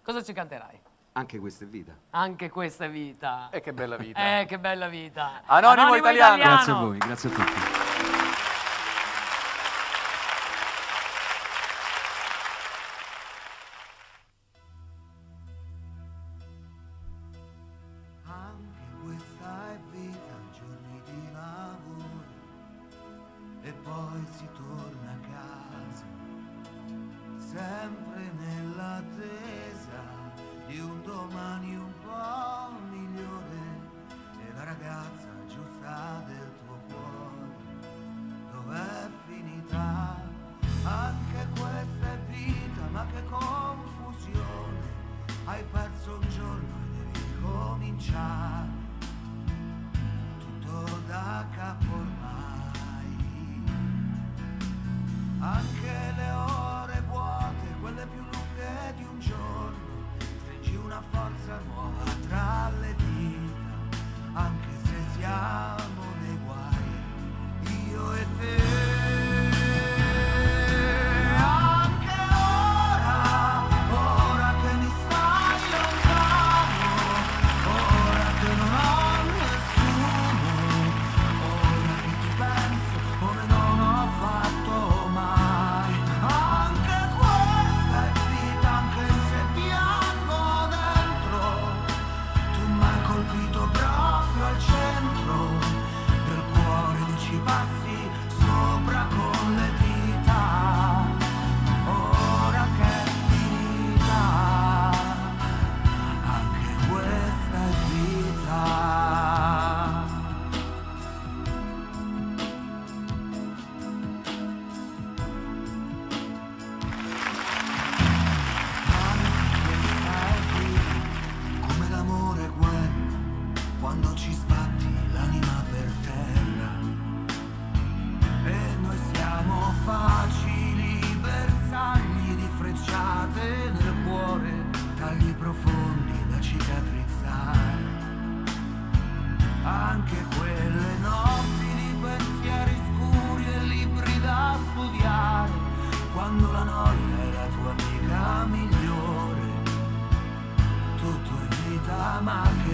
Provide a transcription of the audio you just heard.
Cosa ci canterai? Anche questa è vita. Anche questa è vita. Che bella vita. Che bella vita. Anonimo Italiano. Grazie a voi, grazie a tutti. Anche questa è vita, giorni di lavoro e poi si torna a casa, sempre nell'attesa di un domani un po' migliore, e la ragazza giusta del tuo cuore, dov'è finita? Anche questa è vita, ma che confusione, hai perso un giorno e devi cominciare tutto da capo ormai. Anche le ore vuote, quelle più lunghe di un giorno, stringi una forza nuova tra le dita, anche se siamo nei guai, io e te. Quando ci sbatti l'anima per terra e noi siamo facili bersagli di frecciate nel cuore, tagli profondi da cicatrizzare, anche quelle notti di pensieri scuri e libri da studiare, quando la noia è la tua amica migliore, tutto è vita ma che